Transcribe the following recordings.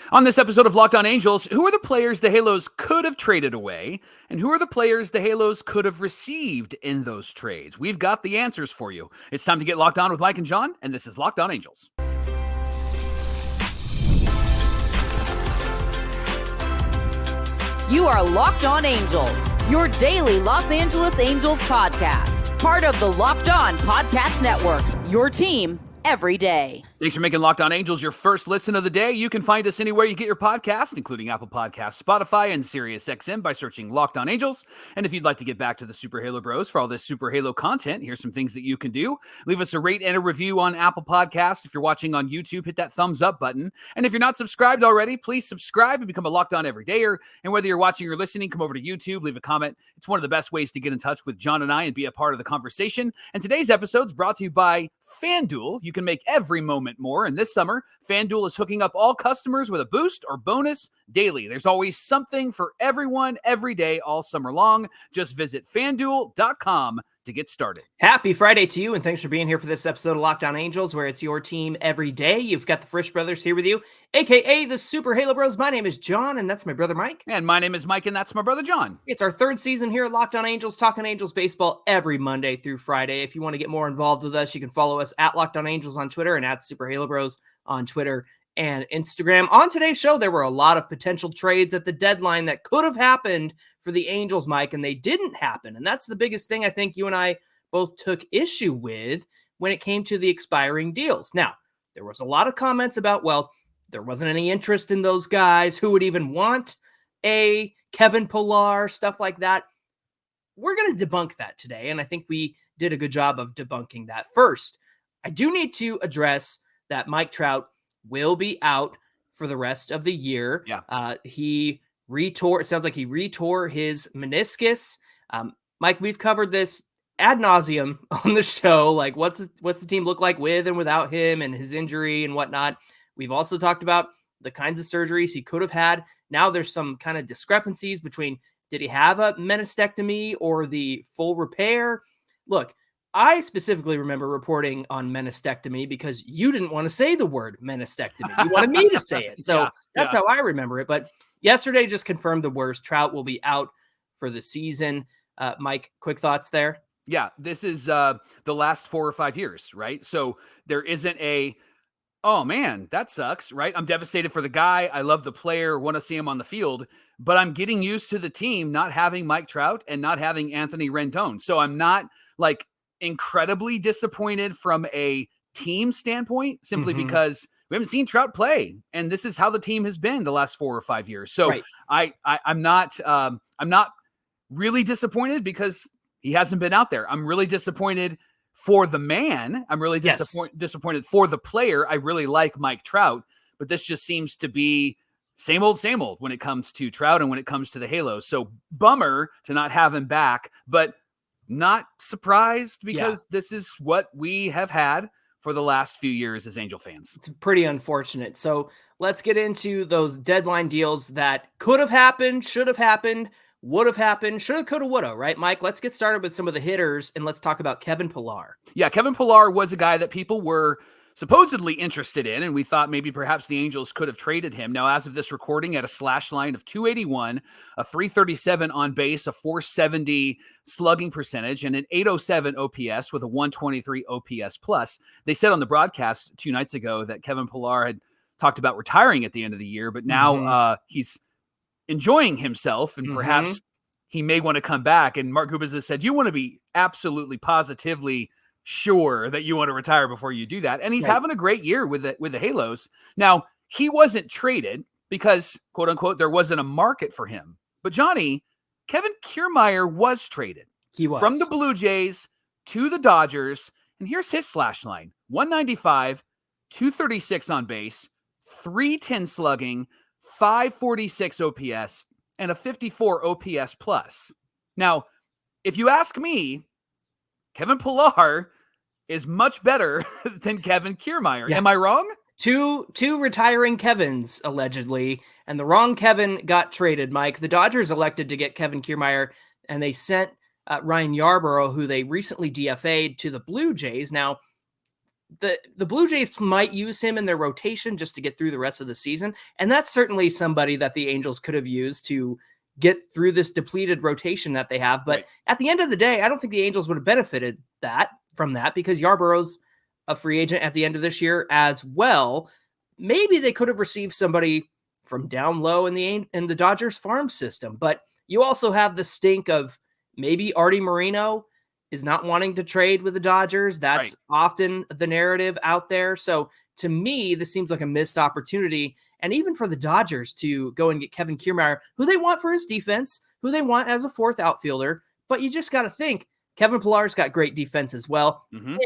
On this episode of Locked On Angels, who are the players the Halos could have traded away, and who are the players the Halos could have received in those trades? We've got the answers for you. It's time to get locked on with Mike and John, and this is Locked On Angels. You are Locked On Angels, your daily Los Angeles Angels podcast. Part of the Locked On Podcast Network, your team every day. Thanks for making Locked On Angels your first listen of the day. You can find us anywhere you get your podcast, including Apple Podcasts, Spotify, and SiriusXM by searching Locked On Angels. And if you'd like to get back to the Super Halo Bros for all this Super Halo content, here's some things that you can do. Leave us a rate and a review on Apple Podcasts. If you're watching on YouTube, hit that thumbs up button. And if you're not subscribed already, please subscribe and become a Locked On Everydayer. And whether you're watching or listening, come over to YouTube, leave a comment. It's one of the best ways to get in touch with John and I and be a part of the conversation. And today's episode is brought to you by FanDuel. You can make every moment more. And this summer, FanDuel is hooking up all customers with a boost or bonus daily. There's always something for everyone every day all summer long. Just visit FanDuel.com to get started. Happy Friday to you, and thanks for being here for this episode of Locked On Angels, where it's your team every day. You've got the Frisch Brothers here with you, a.k.a. the Super Halo Bros. My name is John, and that's my brother Mike. And my name is Mike, and that's my brother John. It's our third season here at Locked On Angels, talking Angels baseball every Monday through Friday. If you want to get more involved with us, you can follow us at Locked On Angels on Twitter and at Super Halo Bros on Twitter and Instagram. On today's show, there were a lot of potential trades at the deadline that could have happened for the Angels, Mike, and they didn't happen. And that's the biggest thing I think you and I both took issue with when it came to the expiring deals. Now, there was a lot of comments about, well, there wasn't any interest in those guys. Who would even want a Kevin Pillar, stuff like that? We're going to debunk that today, and I think we did a good job of debunking that. First, I do need to address that Mike Trout will be out for the rest of the year. Yeah. He retore. It sounds like he retore his meniscus. Mike, we've covered this ad nauseum on the show. Like, what's the team look like with and without him and his injury and whatnot. We've also talked about the kinds of surgeries he could have had. Now there's some kind of discrepancies between, did he have a meniscectomy or the full repair? Look, I specifically remember reporting on meniscectomy because you didn't want to say the word meniscectomy. You wanted me to say it. So that's how I remember it. But yesterday just confirmed the worst. Trout will be out for the season. Mike, quick thoughts there? Yeah, this is the last 4 or 5 years, right? So there isn't oh man, that sucks, right? I'm devastated for the guy. I love the player, want to see him on the field, but I'm getting used to the team not having Mike Trout and not having Anthony Rendon. So I'm not like incredibly disappointed from a team standpoint, simply because we haven't seen Trout play, and this is how the team has been the last 4 or 5 years. So right. I'm not really disappointed because he hasn't been out there. I'm really disappointed for the man. I'm really disappointed for the player. I really like Mike Trout, but this just seems to be same old when it comes to Trout and when it comes to the Halos. So bummer to not have him back, but not surprised because this is what we have had for the last few years as Angel fans. It's pretty unfortunate. So let's get into those deadline deals that could have happened, should have happened, would have happened, shoulda, coulda, woulda, right, Mike? Let's get started with some of the hitters, and let's talk about Kevin Pillar. Yeah, Kevin Pillar was a guy that people were supposedly interested in, and we thought maybe perhaps the Angels could have traded him. Now, as of this recording, at a slash line of 281, a 337 on base, a 470 slugging percentage, and an 807 OPS with a 123 OPS plus. They said on the broadcast 2 nights ago that Kevin Pillar had talked about retiring at the end of the year, but now he's enjoying himself, and perhaps he may want to come back. And Mark Gubas has said, you want to be absolutely positively sure that you want to retire before you do that. And he's having a great year with the Halos. Now, he wasn't traded because, quote unquote, there wasn't a market for him. But Johnny, Kevin Kiermaier was traded. He was. From the Blue Jays to the Dodgers. And here's his slash line: 195, 236 on base, 310 slugging, 546 OPS, and a 54 OPS plus. Now, if you ask me, Kevin Pillar is much better than Kevin Kiermaier. Am I wrong? Two retiring Kevins, allegedly, and the wrong Kevin got traded, Mike. The Dodgers elected to get Kevin Kiermaier, and they sent Ryan Yarbrough, who they recently DFA'd, to the Blue Jays. Now, the Blue Jays might use him in their rotation just to get through the rest of the season. And that's certainly somebody that the Angels could have used to get through this depleted rotation that they have. But at the end of the day, I don't think the Angels would have benefited from that because Yarborough's a free agent at the end of this year as well. Maybe they could have received somebody from down low in the Dodgers farm system. But you also have the stink of maybe Artie Moreno is not wanting to trade with the Dodgers. That's often the narrative out there. So to me, this seems like a missed opportunity. And even for the Dodgers to go and get Kevin Kiermaier, who they want for his defense, who they want as a fourth outfielder. But you just got to think Kevin Pillar's got great defense as well. Mm-hmm. And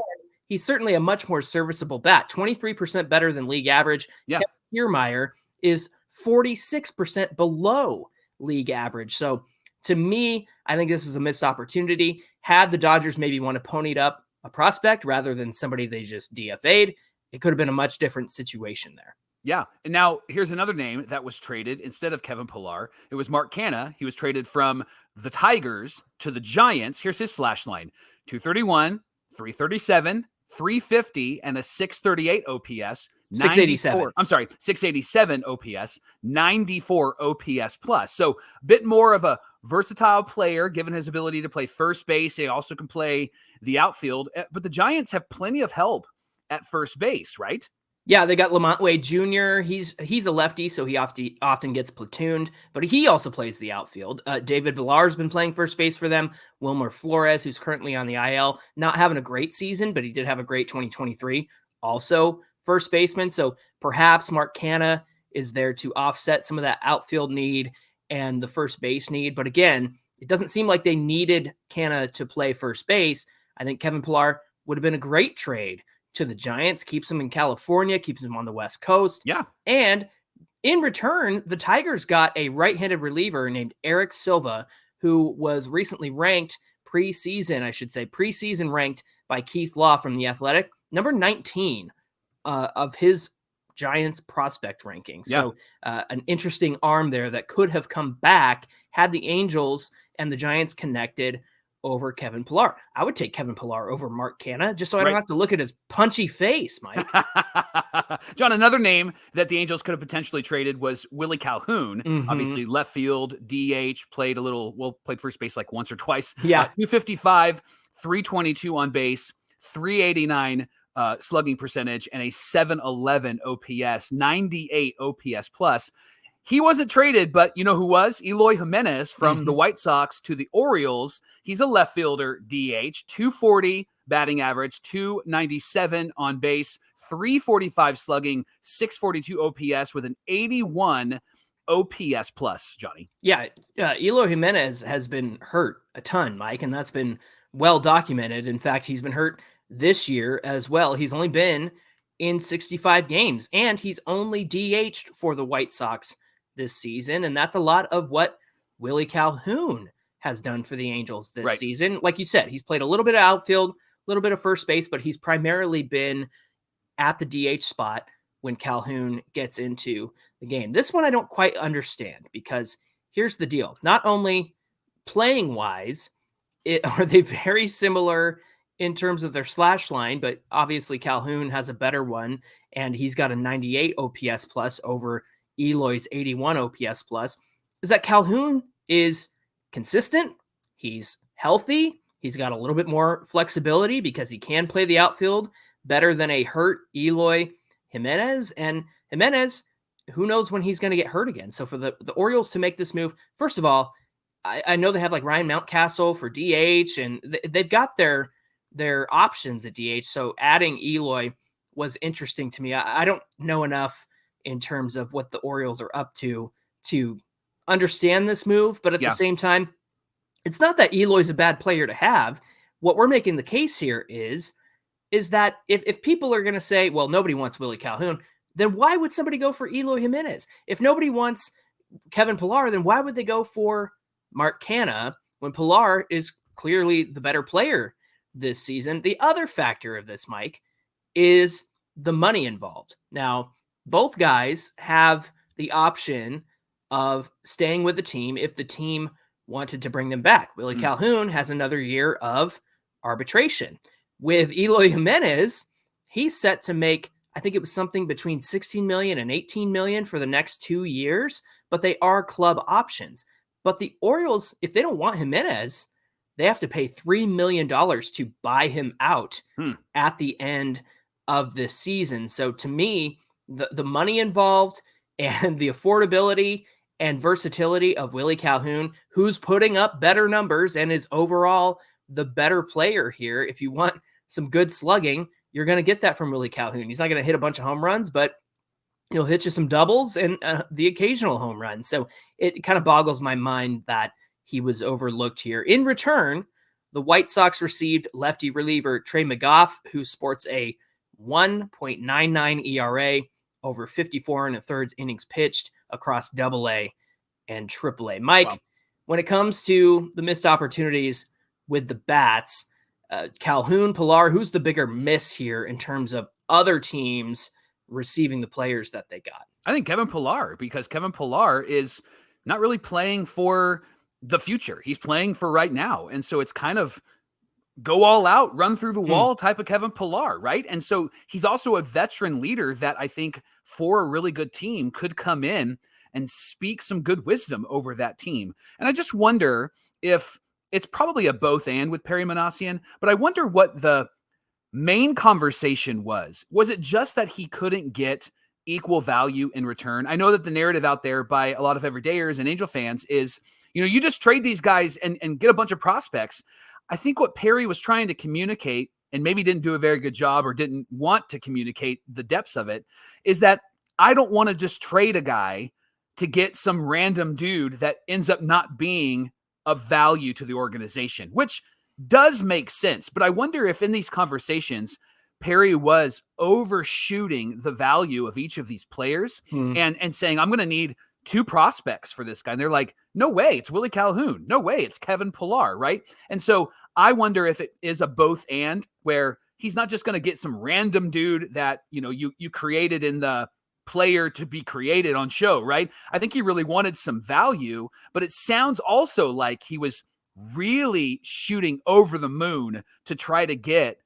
he's certainly a much more serviceable bat, 23% better than league average. Yeah. Kevin Kiermaier is 46% below league average. So to me, I think this is a missed opportunity. Had the Dodgers maybe want to pony up a prospect rather than somebody they just DFA'd, it could have been a much different situation there. Yeah. And now here's another name that was traded instead of Kevin Pillar. It was Mark Canha. He was traded from the Tigers to the Giants. Here's his slash line: 231, 337, 350, and a 638 OPS. 687. 687 OPS, 94 OPS plus. So a bit more of a versatile player, given his ability to play first base. He also can play the outfield, but the Giants have plenty of help at first base, right? Yeah, they got Lamont Wade Jr. He's a lefty, so he often gets platooned, but he also plays the outfield. David Villar's been playing first base for them. Wilmer Flores, who's currently on the IL, not having a great season, but he did have a great 2023. Also first baseman, so perhaps Mark Canha is there to offset some of that outfield need and the first base need. But again, it doesn't seem like they needed Canha to play first base. I think Kevin Pillar would have been a great trade to the Giants, keeps him in California, keeps him on the West Coast. Yeah. And in return, the Tigers got a right-handed reliever named Eric Silva, who was recently ranked preseason ranked by Keith Law from The Athletic, number 19 of his Giants prospect ranking. Yeah. So an interesting arm there that could have come back had the Angels and the Giants connected over Kevin Pillar. I would take Kevin Pillar over Mark Canha just so I don't have to look at his punchy face, Mike. John, another name that the Angels could have potentially traded was Willie Calhoun. Mm-hmm. Obviously left field, DH, played first base like once or twice. Yeah. 255, 322 on base, 389 slugging percentage, and a 711 OPS, 98 OPS plus. He wasn't traded, but you know who was? Eloy Jimenez from the White Sox to the Orioles. He's a left fielder, DH, 240 batting average, 297 on base, 345 slugging, 642 OPS with an 81 OPS plus, Johnny. Yeah, Eloy Jimenez has been hurt a ton, Mike, and that's been well documented. In fact, he's been hurt this year as well. He's only been in 65 games, and he's only DH'd for the White Sox this season, and that's a lot of what Willie Calhoun has done for the Angels this season. Like you said, he's played a little bit of outfield, a little bit of first base, but he's primarily been at the DH spot when Calhoun gets into the game. This one I don't quite understand, because here's the deal. Not only playing-wise, are they very similar in terms of their slash line, but obviously Calhoun has a better one, and he's got a 98 OPS plus over Eloy's 81 OPS plus, is that Calhoun is consistent. He's healthy. He's got a little bit more flexibility because he can play the outfield better than a hurt Eloy Jimenez. And Jimenez, who knows when he's going to get hurt again. So for the Orioles to make this move, first of all, I know they have like Ryan Mountcastle for DH, and they've got their options at DH. So adding Eloy was interesting to me. I don't know enough in terms of what the Orioles are up to understand this move. But at the same time, it's not that Eloy's a bad player to have. What we're making the case here is that if people are going to say, well, nobody wants Willie Calhoun, then why would somebody go for Eloy Jimenez? If nobody wants Kevin Pillar, then why would they go for Mark Canha when Pillar is clearly the better player this season? The other factor of this, Mike, is the money involved. Now, both guys have the option of staying with the team if the team wanted to bring them back. Willie Calhoun has another year of arbitration. With Eloy Jimenez, he's set to make, I think it was something between 16 million and 18 million for the next 2 years, but they are club options. But the Orioles, if they don't want Jimenez, they have to pay $3 million to buy him out at the end of this season. So to me, the money involved and the affordability and versatility of Willie Calhoun, who's putting up better numbers and is overall the better player here. If you want some good slugging, you're going to get that from Willie Calhoun. He's not going to hit a bunch of home runs, but he'll hit you some doubles and the occasional home run. So it kind of boggles my mind that he was overlooked here. In return, the White Sox received lefty reliever Trey McGough, who sports a 1.99 ERA over 54 and a third innings pitched across AA and AAA. Mike, wow. When it comes to the missed opportunities with the bats, Calhoun, Pilar, who's the bigger miss here in terms of other teams receiving the players that they got? I think Kevin Pilar, because Kevin Pilar is not really playing for the future. He's playing for right now. And so it's kind of go all out, run through the wall type of Kevin Pilar, right? And so he's also a veteran leader that I think for a really good team could come in and speak some good wisdom over that team. And I just wonder if it's probably a both and with Perry Manassian, but I wonder what the main conversation was. Was it just that he couldn't get equal value in return? I know that the narrative out there by a lot of everydayers and Angel fans is, you just trade these guys and get a bunch of prospects. I think what Perry was trying to communicate, and maybe didn't do a very good job or didn't want to communicate the depths of it, is that I don't want to just trade a guy to get some random dude that ends up not being of value to the organization, which does make sense. But I wonder if in these conversations, Perry was overshooting the value of each of these players and saying, I'm going to need 2 prospects for this guy. And they're like, no way, it's Willie Calhoun. No way, it's Kevin Pilar, right? And so I wonder if it is a both and, where he's not just going to get some random dude that, you created in the player to be created on show, right? I think he really wanted some value, but it sounds also like he was really shooting over the moon to try to get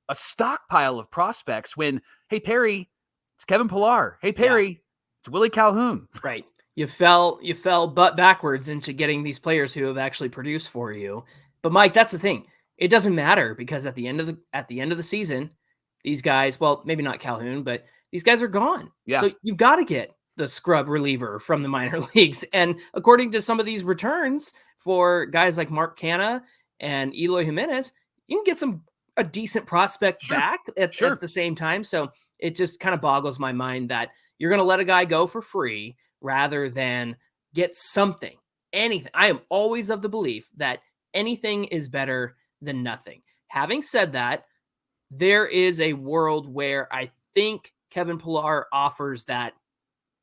a stockpile of prospects when, hey, Perry, it's Kevin Pilar. Hey, Perry, it's Willie Calhoun. Right. You fell butt backwards into getting these players who have actually produced for you. But Mike, that's the thing. It doesn't matter, because at the end of the season, these guys, well, maybe not Calhoun, but these guys are gone. Yeah. So you've got to get the scrub reliever from the minor leagues. And according to some of these returns for guys like Mark Canha and Eloy Jimenez, you can get a decent prospect back at the same time. So it just kind of boggles my mind that you're going to let a guy go for free rather than get something, anything. I am always of the belief that anything is better than nothing. Having said that, there is a world where I think Kevin Pilar offers that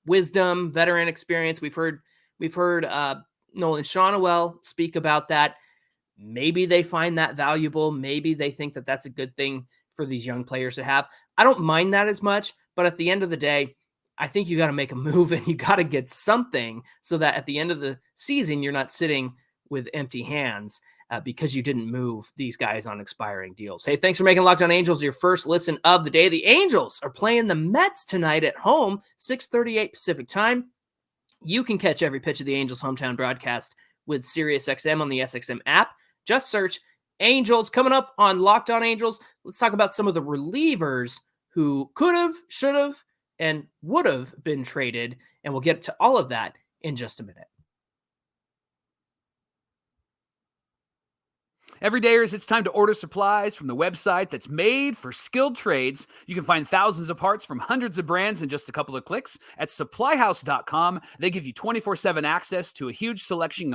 wisdom, veteran experience. We've heard Nolan Shawnuel speak about that. Maybe they find that valuable. Maybe they think that that's a good thing for these young players to have. I don't mind that as much, but at the end of the day, I think you got to make a move and you got to get something so that at the end of the season, you're not sitting with empty hands because you didn't move these guys on expiring deals. Hey, thanks for making Locked On Angels your first listen of the day. The Angels are playing the Mets tonight at home, 6:38 Pacific time. You can catch every pitch of the Angels hometown broadcast with SiriusXM on the SXM app. Just search Angels. Coming up on Locked On Angels, let's talk about some of the relievers who could have, should have, and would have been traded. And we'll get to all of that in just a minute. Everydayers, it's time to order supplies from the website that's made for skilled trades. You can find thousands of parts from hundreds of brands in just a couple of clicks at supplyhouse.com. They give you 24/7 access to a huge selection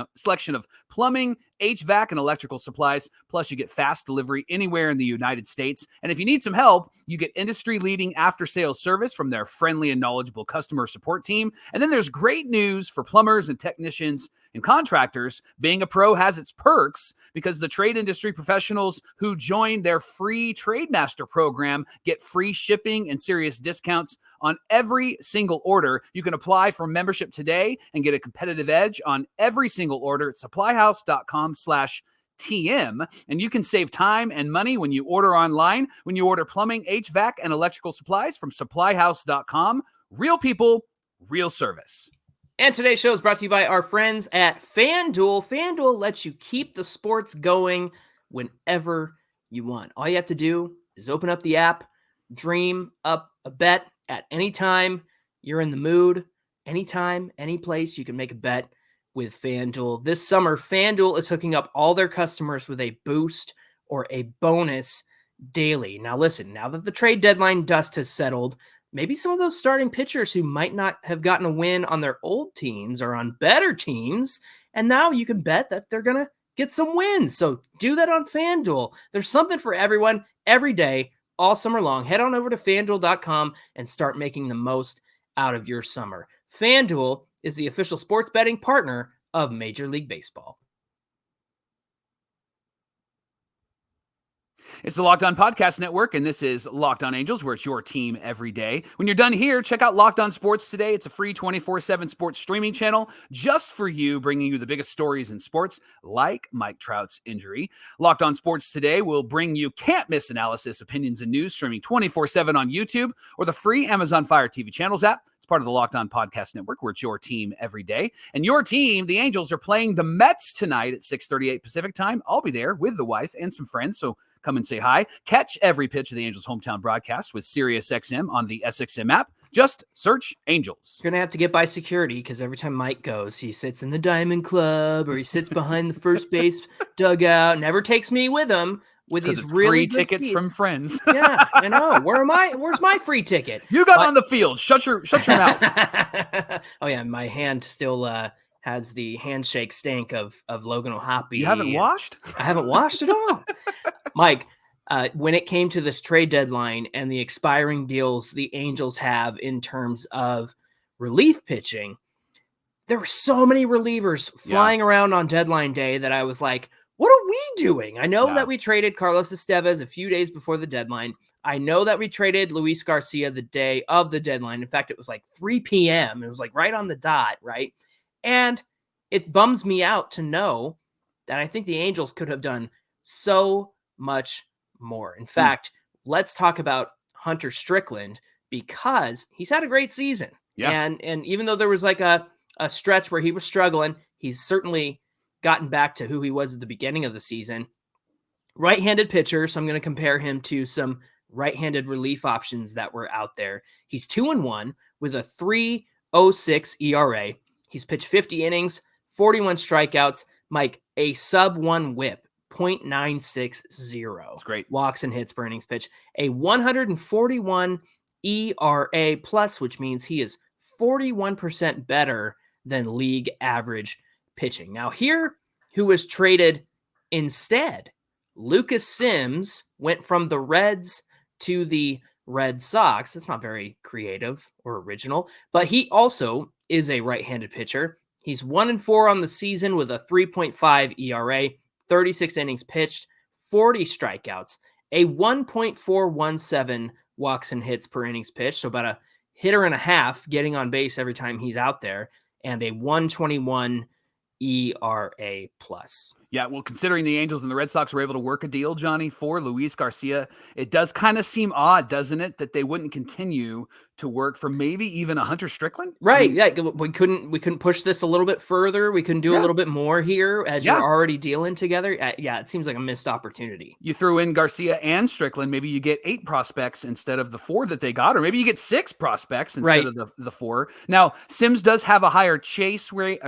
of plumbing, HVAC, and electrical supplies. Plus, you get fast delivery anywhere in the United States. And if you need some help, you get industry-leading after-sales service from their friendly and knowledgeable customer support team. And then there's great news for plumbers and technicians and contractors. Being a pro has its perks because the trade industry professionals who join their free TradeMaster program get free shipping and serious discounts on every single order. You can apply for membership today and get a competitive edge on every single order at supplyhouse.com/ TM, and you can save time and money when you order online, when you order plumbing, HVAC, and electrical supplies from supplyhouse.com. Real people, real service. And today's show is brought to you by our friends at FanDuel. FanDuel lets you keep the sports going whenever you want. All you have to do is open up the app, dream up a bet at any time you're in the mood, anytime, any place. You can make a bet with FanDuel. This summer, FanDuel is hooking up all their customers with a boost or a bonus daily. Now listen, now that the trade deadline dust has settled, maybe some of those starting pitchers who might not have gotten a win on their old teams are on better teams, and now you can bet that they're going to get some wins. So do that on FanDuel. There's something for everyone every day, all summer long. Head on over to FanDuel.com and start making the most out of your summer. FanDuel is the official sports betting partner of Major League Baseball. It's the Locked On Podcast Network, and this is Locked On Angels, where it's your team every day. When you're done here, check out Locked On Sports Today. It's a free 24/7 sports streaming channel just for you, bringing you the biggest stories in sports, like Mike Trout's injury. Locked On Sports Today will bring you can't-miss analysis, opinions, and news, streaming 24/7 on YouTube or the free Amazon Fire TV channels app. It's part of the Locked On Podcast Network, where it's your team every day. And your team, the Angels, are playing the Mets tonight at 6:38 Pacific time. I'll be there with the wife and some friends, so come and say hi. Catch every pitch of the Angels' hometown broadcast with SiriusXM on the SXM app. Just search Angels. You're going to have to get by security because every time Mike goes, he sits in the Diamond Club or he sits behind the first base dugout, never takes me with him. With these really free tickets seats from friends. Yeah, I know. Where's my free ticket? You got on the field. Shut your mouth. Oh yeah, my hand still has the handshake stank of Logan O'Hoppe. You haven't washed? I haven't washed at all. Mike, when it came to this trade deadline and the expiring deals the Angels have in terms of relief pitching, there were so many relievers flying around on deadline day that I was like, what are we doing? I know that we traded Carlos Estevez a few days before the deadline. I know that we traded Luis Garcia the day of the deadline. In fact, it was like 3 p.m. It was like right on the dot, right? And it bums me out to know that I think the Angels could have done so much more. In fact, let's talk about Hunter Strickland, because he's had a great season. Yeah. And even though there was like a stretch where he was struggling, he's certainly gotten back to who he was at the beginning of the season. Right-handed pitcher, so I'm going to compare him to some right-handed relief options that were out there. He's 2-1 with a 3.06 ERA. He's pitched 50 innings, 41 strikeouts, Mike, a sub-1 whip, 0.960. That's great. Walks and hits per innings pitch. A 141 ERA plus, which means he is 41% better than league average pitching. Now here, who was traded instead? Lucas Sims went from the Reds to the Red Sox. It's not very creative or original, but he also is a right-handed pitcher. He's 1-4 on the season with a 3.5 ERA, 36 innings pitched, 40 strikeouts, a 1.417 walks and hits per innings pitched, so about a hitter and a half getting on base every time he's out there, and a 121 ERA plus. Yeah, well, considering the Angels and the Red Sox were able to work a deal, Johnny, for Luis Garcia, it does kind of seem odd, doesn't it, that they wouldn't continue to work for maybe even a Hunter Strickland? Right. Yeah, we couldn't push this a little bit further. We couldn't do a little bit more here as you're already dealing together. Yeah, it seems like a missed opportunity. You threw in Garcia and Strickland, maybe you get 8 prospects instead of the 4 that they got, or maybe you get 6 prospects instead of the 4. Now, Sims does have a higher chase rate,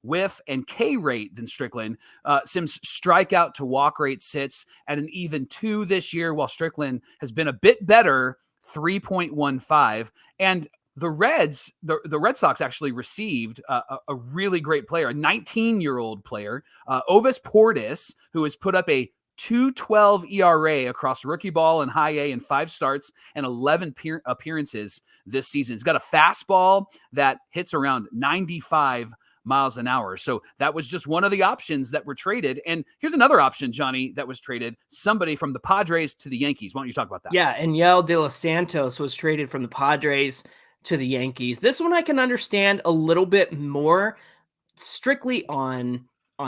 whiff, and K rate than Strickland. Sims' strikeout to walk rate sits at an even 2 this year, while Strickland has been a bit better, 3.15. And the Reds, the Red Sox actually received a really great player, a 19-year-old player, Ovis Portis, who has put up a 2.12 ERA across rookie ball and high A in 5 starts and 11 appearances this season. He's got a fastball that hits around 95 miles an hour. So that was just one of the options that were traded. And here's another option, Johnny, that was traded. Somebody from the Padres to the Yankees. Why don't you talk about that? Yeah, and Yerry De Los Santos was traded from the Padres to the Yankees. This one I can understand a little bit more strictly on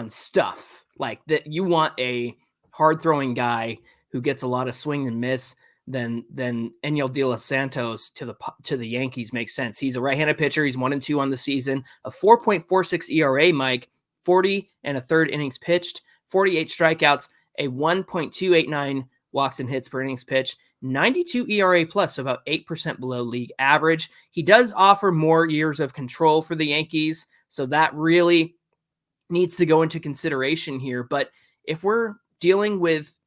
stuff. Like that, you want a hard throwing guy who gets a lot of swing and miss. Then Yerry De Los Santos to the Yankees makes sense. He's a right-handed pitcher. He's 1-2 on the season, a 4.46 ERA, Mike, 40 and a third innings pitched, 48 strikeouts, a 1.289 walks and hits per innings pitched, 92 ERA plus, so about 8% below league average. He does offer more years of control for the Yankees, so that really needs to go into consideration here. But if we're dealing with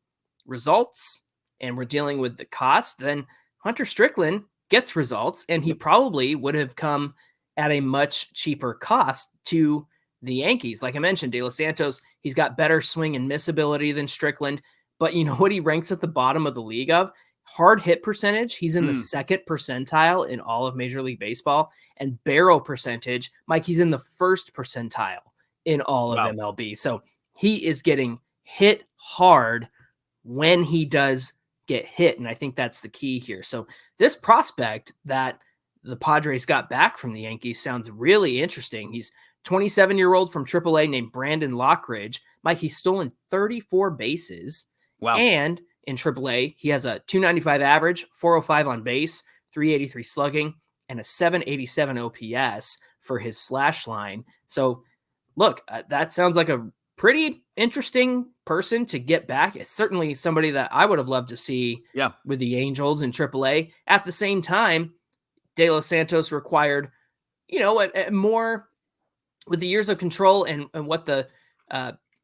results and we're dealing with the cost, then Hunter Strickland gets results, and he probably would have come at a much cheaper cost to the Yankees. Like I mentioned, De Los Santos, he's got better swing and miss ability than Strickland, but you know what he ranks at the bottom of the league of? Hard hit percentage. He's in the second percentile in all of Major League Baseball, and barrel percentage, Mike, he's in the first percentile in all of MLB. So he is getting hit hard when he does get hit. And I think that's the key here. So this prospect that the Padres got back from the Yankees sounds really interesting. He's 27-year-old from AAA named Brandon Lockridge. Mike, he's stolen 34 bases. Wow. And in AAA, he has a 295 average, 405 on base, 383 slugging, and a 787 OPS for his slash line. So look, that sounds like a pretty interesting person to get back. It's certainly somebody that I would have loved to see with the Angels in AAA. At the same time, De Los Santos required, a more with the years of control and what the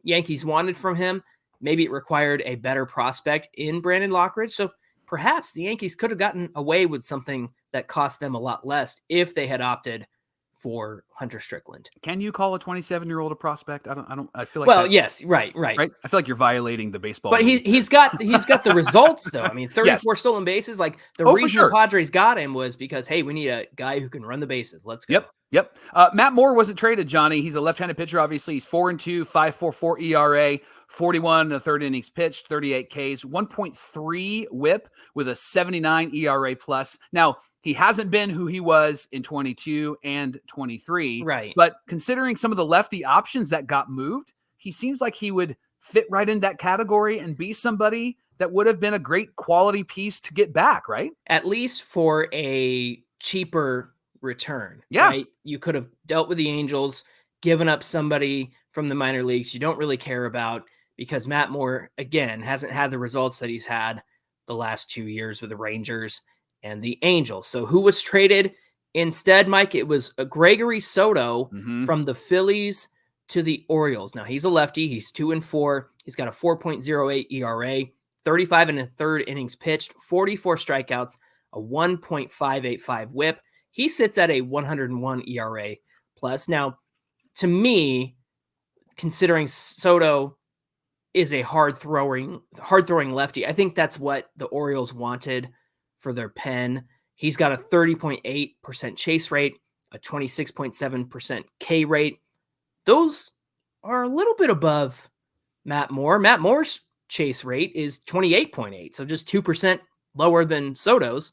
Yankees wanted from him. Maybe it required a better prospect in Brandon Lockridge. So perhaps the Yankees could have gotten away with something that cost them a lot less if they had opted for Hunter Strickland. Can you call a 27-year-old a prospect? I feel like yes, right. I feel like you're violating the baseball. But he's got the results though. I mean, 34 stolen bases. Like the reason the Padres got him was because, hey, we need a guy who can run the bases. Let's go. Yep. Matt Moore wasn't traded, Johnny. He's a left-handed pitcher. Obviously, he's 4-2, 5.44 ERA, 41 and a third innings pitched, 38 Ks, 1.3 WHIP with a 79 ERA plus. Now, he hasn't been who he was in 22 and 23. Right. But considering some of the lefty options that got moved, he seems like he would fit right in that category and be somebody that would have been a great quality piece to get back, right? At least for a cheaper return. Yeah. Right? You could have dealt with the Angels, given up somebody from the minor leagues you don't really care about, because Matt Moore, again, hasn't had the results that he's had the last 2 years with the Rangers and the Angels. So who was traded instead, Mike? It was a Gregory Soto from the Phillies to the Orioles. Now he's a lefty. He's 2-4. He's got a 4.08 ERA, 35 and a third innings pitched, 44 strikeouts, a 1.585 WHIP. He sits at a 101 ERA plus. Now, to me, considering Soto is a hard throwing lefty, I think that's what the Orioles wanted for their pen. He's got a 30.8% chase rate, a 26.7% K rate. Those are a little bit above Matt Moore. Matt Moore's chase rate is 28.8, so just 2% lower than Soto's.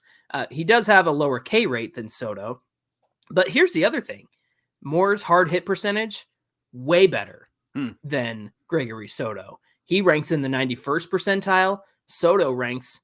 He does have a lower K rate than Soto. But here's the other thing. Moore's hard hit percentage, way better than Gregory Soto. He ranks in the 91st percentile. Soto ranks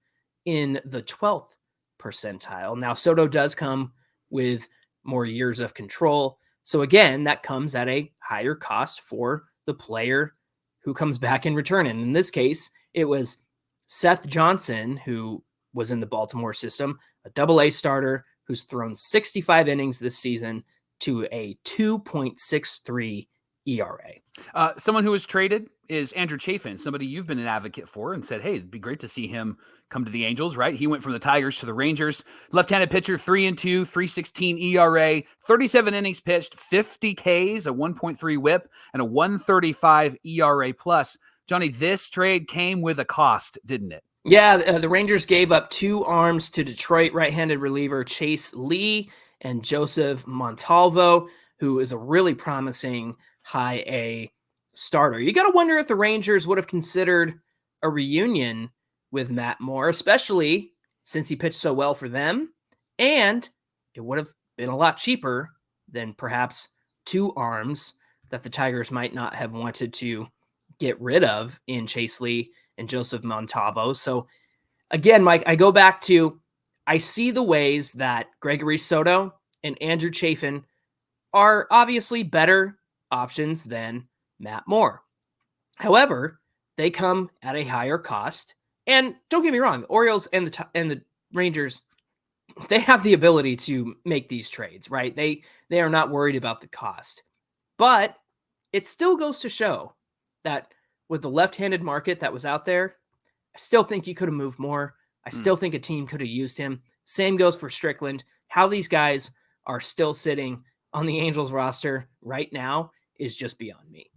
in the 12th percentile. Now, Soto does come with more years of control. So again, that comes at a higher cost for the player who comes back in return. And in this case, it was Seth Johnson, who was in the Baltimore system, a AA starter who's thrown 65 innings this season to a 2.63 ERA. Someone who was traded is Andrew Chafin, somebody you've been an advocate for and said, hey, it'd be great to see him come to the Angels, right? He went from the Tigers to the Rangers. Left-handed pitcher, 3-2, 3.16 ERA, 37 innings pitched, 50 Ks, a 1.3 WHIP, and a 1.35 ERA plus. Johnny, this trade came with a cost, didn't it? Yeah, the Rangers gave up 2 arms to Detroit right-handed reliever Chase Lee and Joseph Montalvo, who is a really promising high A starter. You got to wonder if the Rangers would have considered a reunion with Matt Moore, especially since he pitched so well for them, and it would have been a lot cheaper than perhaps 2 arms that the Tigers might not have wanted to get rid of in Chase Lee and Joseph Montavo. So again, Mike, I go back to, I see the ways that Gregory Soto and Andrew Chafin are obviously better options than Matt Moore. However, they come at a higher cost. And don't get me wrong, the Orioles and the Rangers, they have the ability to make these trades, right? They are not worried about the cost. But it still goes to show that with the left-handed market that was out there, I still think you could have moved more. I still think a team could have used him. Same goes for Strickland. How these guys are still sitting on the Angels roster right now is just beyond me.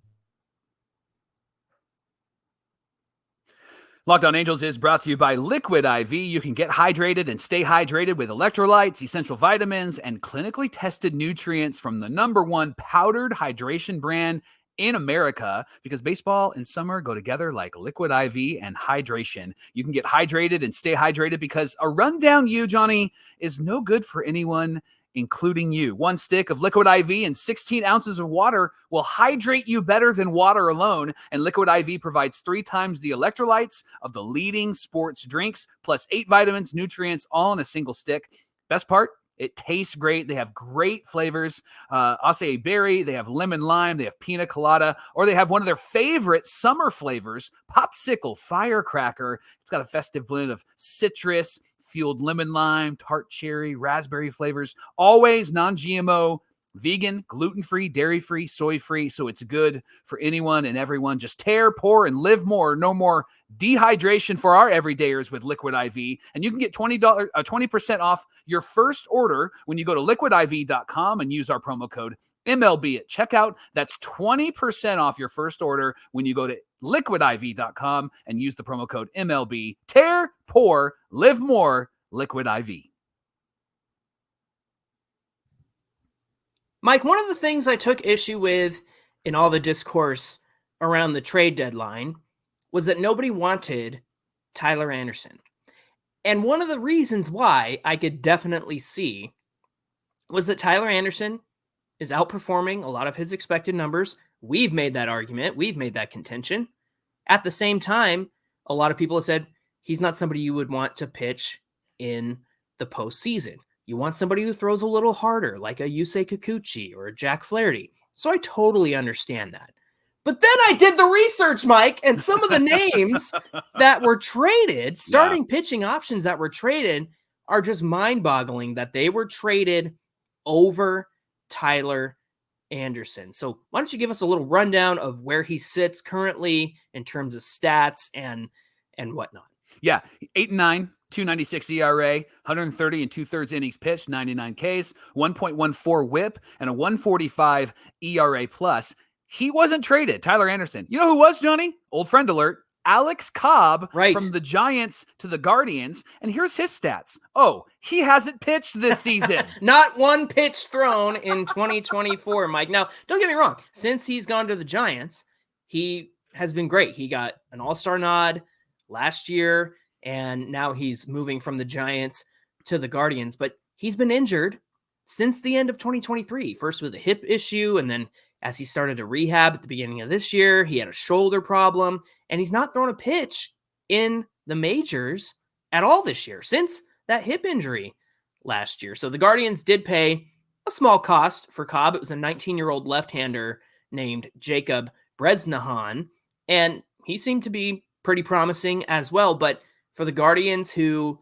Locked On Angels is brought to you by Liquid IV. You can get hydrated and stay hydrated with electrolytes, essential vitamins, and clinically tested nutrients from the #1 powdered hydration brand in America, because baseball and summer go together like Liquid IV and hydration. You can get hydrated and stay hydrated because a rundown you, Johnny, is no good for anyone, including you. 1 stick of Liquid IV and 16 ounces of water will hydrate you better than water alone. And Liquid IV provides 3 times the electrolytes of the leading sports drinks, plus 8 vitamins, nutrients, all in a single stick. Best part, it tastes great. They have great flavors. Acai berry, they have lemon lime, they have pina colada, or they have one of their favorite summer flavors, popsicle firecracker. It's got a festive blend of citrus, fueled lemon lime, tart cherry, raspberry flavors, always non-GMO, vegan, gluten-free, dairy-free, soy-free, so it's good for anyone and everyone. Just tear, pour, and live more. No more dehydration for our everydayers with Liquid IV. And you can get 20% off your first order when you go to liquidiv.com and use our promo code MLB at checkout. That's 20% off your first order when you go to liquidiv.com and use the promo code MLB. Tear, pour, live more, Liquid IV. Mike, one of the things I took issue with in all the discourse around the trade deadline was that nobody wanted Tyler Anderson. And one of the reasons why I could definitely see was that Tyler Anderson is outperforming a lot of his expected numbers. We've made that argument. We've made that contention. At the same time, a lot of people have said he's not somebody you would want to pitch in the postseason. You want somebody who throws a little harder, like a Yusei Kikuchi or a Jack Flaherty. So I totally understand that. But then I did the research, Mike, and some of the names that were traded, starting pitching options that were traded, are just mind-boggling that they were traded over Tyler Anderson. So why don't you give us a little rundown of where he sits currently in terms of stats and whatnot? Yeah, 8-9. 2.96 ERA, 130 2/3 innings pitched, 99 Ks, 1.14 WHIP, and a 1.45 ERA plus. He wasn't traded, Tyler Anderson. You know who was, Johnny? Old friend alert. Alex Cobb, right, from the Giants to the Guardians. And here's his stats. Oh, he hasn't pitched this season. Not one pitch thrown in 2024, Mike. Now, don't get me wrong. Since he's gone to the Giants, he has been great. He got an all-star nod last year, and now he's moving from the Giants to the Guardians. But he's been injured since the end of 2023, first with a hip issue, and then as he started to rehab at the beginning of this year, he had a shoulder problem, and he's not thrown a pitch in the majors at all this year since that hip injury last year. So the Guardians did pay a small cost for Cobb. It was a 19-year-old left-hander named Jacob Bresnahan, and he seemed to be pretty promising as well. But for the Guardians, who,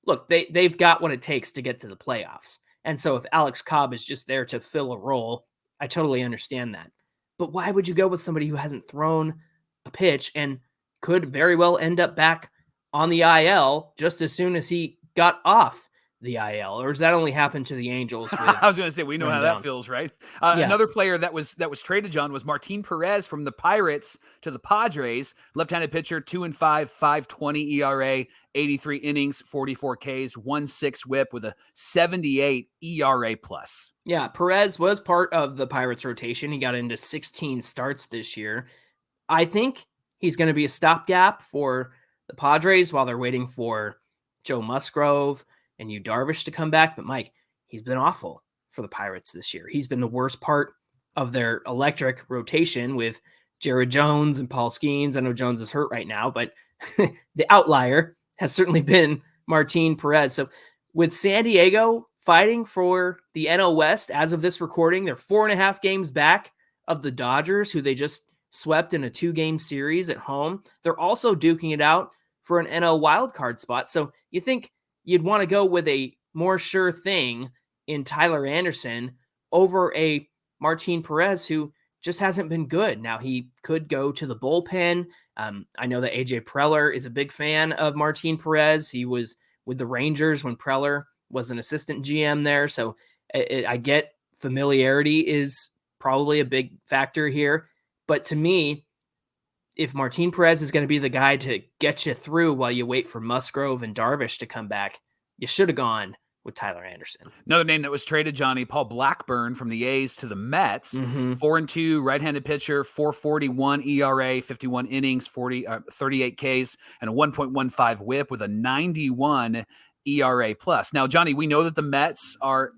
look, they've got what it takes to get to the playoffs. And so if Alex Cobb is just there to fill a role, I totally understand that. But why would you go with somebody who hasn't thrown a pitch and could very well end up back on the IL just as soon as he got off the IL? Or does that only happen to the Angels? I was going to say, we know how that feels, right? Yeah. Another player that was traded, John, was Martin Perez from the Pirates to the Padres. Left-handed pitcher, 2-5, 5.20 ERA, 83 innings, 44 Ks, 1.6 WHIP with a 78 ERA plus. Yeah, Perez was part of the Pirates rotation. He got into 16 starts this year. I think he's going to be a stopgap for the Padres while they're waiting for Joe Musgrove and Yu Darvish to come back. But Mike, he's been awful for the Pirates this year. He's been the worst part of their electric rotation with Jared Jones and Paul Skeens. I know Jones is hurt right now, but the outlier has certainly been Martin Perez. So with San Diego fighting for the NL West as of this recording, they're 4.5 games back of the Dodgers, who they just swept in a 2-game series at home. They're also duking it out for an NL wildcard spot. So you think you'd want to go with a more sure thing in Tyler Anderson over a Martin Perez, who just hasn't been good. Now, he could go to the bullpen. I know that AJ Preller is a big fan of Martin Perez. He was with the Rangers when Preller was an assistant GM there. So I get familiarity is probably a big factor here. But to me, if Martin Perez is going to be the guy to get you through while you wait for Musgrove and Darvish to come back, you should have gone with Tyler Anderson. Another name that was traded, Johnny, Paul Blackburn from the A's to the Mets. 4-2, right-handed pitcher, 4.41 ERA, 51 innings, 38 Ks, and a 1.15 WHIP with a 91 ERA plus. Now, Johnny, we know that the Mets are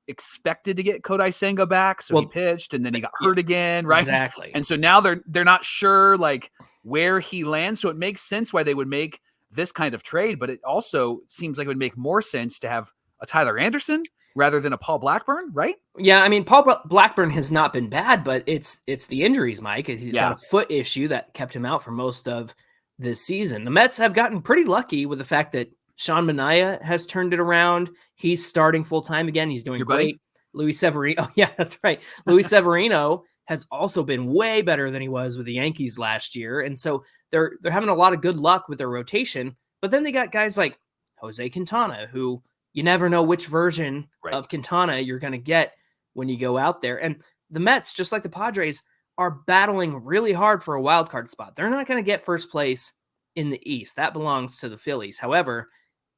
expected to get Kodai Senga back, so he pitched and then he got hurt again, right? Exactly. And so now they're not sure like where he lands. So it makes sense why they would make this kind of trade, but it also seems like it would make more sense to have a Tyler Anderson rather than a Paul Blackburn, right? Yeah, I mean, Paul Blackburn has not been bad, but it's the injuries, Mike. He's got a foot issue that kept him out for most of this season. The Mets have gotten pretty lucky with the fact that Sean Manaea has turned it around. He's starting full-time again. He's doing great. Luis Severino. Oh, yeah, that's right. Luis Severino has also been way better than he was with the Yankees last year. And so they're having a lot of good luck with their rotation. But then they got guys like Jose Quintana, who you never know which version of Quintana you're going to get when you go out there. And the Mets, just like the Padres, are battling really hard for a wild card spot. They're not going to get first place in the East. That belongs to the Phillies. However,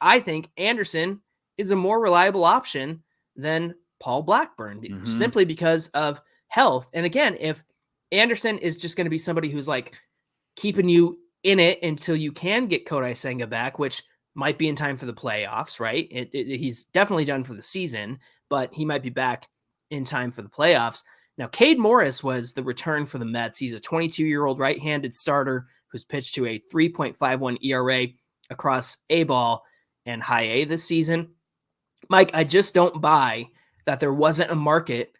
I think Anderson is a more reliable option than Paul Blackburn, simply because of health. And again, if Anderson is just going to be somebody who's like keeping you in it until you can get Kodai Senga back, which might be in time for the playoffs, right? He's definitely done for the season, but he might be back in time for the playoffs. Now, Cade Morris was the return for the Mets. He's a 22-year-old right-handed starter who's pitched to a 3.51 ERA across A-ball and high A this season. Mike, I just don't buy that there wasn't a market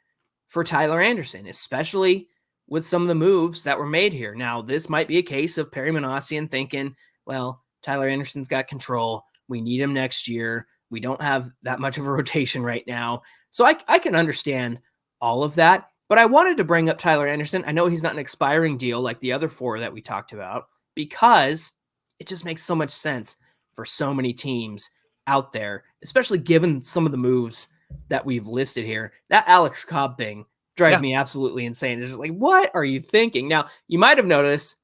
for Tyler Anderson, especially with some of the moves that were made here. Now, this might be a case of Perry Manassian thinking, well, Tyler Anderson's got control. We need him next year. We don't have that much of a rotation right now. So I can understand all of that, but I wanted to bring up Tyler Anderson. I know he's not an expiring deal like the other 4 that we talked about, because it just makes so much sense for so many teams out there, especially given some of the moves that we've listed here. That Alex Cobb thing drives me absolutely insane. It's just like, what are you thinking? Now, you might have noticed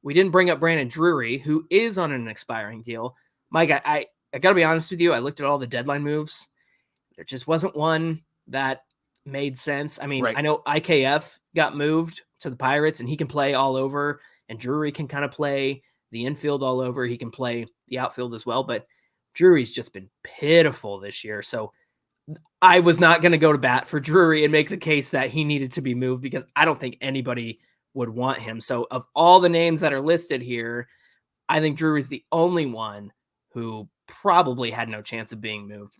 we didn't bring up Brandon Drury, who is on an expiring deal. Mike, I got to be honest with you. I looked at all the deadline moves. There just wasn't one that made sense. I mean, I know IKF got moved to the Pirates, and he can play all over, and Drury can kind of play the infield all over. He can play the outfield as well, but Drury's just been pitiful this year. So I was not going to go to bat for Drury and make the case that he needed to be moved, because I don't think anybody would want him. So of all the names that are listed here, I think Drury's the only one who probably had no chance of being moved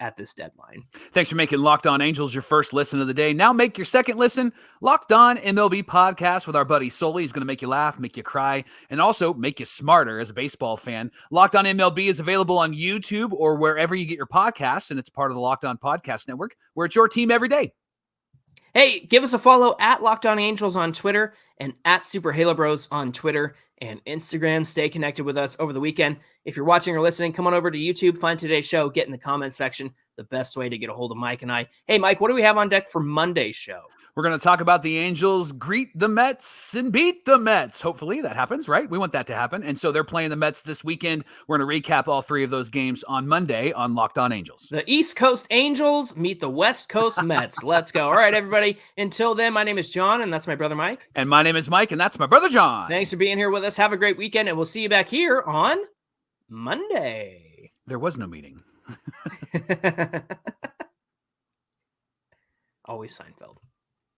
at this deadline. Thanks for making Locked On Angels your first listen of the day. Now make your second listen Locked On MLB podcast with our buddy Sully. He's going to make you laugh, make you cry, and also make you smarter as a baseball fan. Locked On MLB is available on YouTube or wherever you get your podcasts, and it's part of the Locked On Podcast Network, where it's your team every day. Hey, give us a follow at Locked On Angels on Twitter and at Super Halo Bros on Twitter and Instagram. Stay connected with us over the weekend. If you're watching or listening, come on over to YouTube, find today's show, get in the comments section. The best way to get a hold of Mike and I. Hey, Mike, what do we have on deck for Monday's show? We're going to talk about the Angels greet the Mets and beat the Mets. Hopefully that happens, right? We want that to happen. And so they're playing the Mets this weekend. We're going to recap all 3 of those games on Monday on Locked On Angels. The East Coast Angels meet the West Coast Mets. Let's go. All right, everybody. Until then, my name is John, and that's my brother Mike. And my name is Mike, and that's my brother John. Thanks for being here with us. Have a great weekend, and we'll see you back here on Monday. There was no meeting. Always Seinfeld.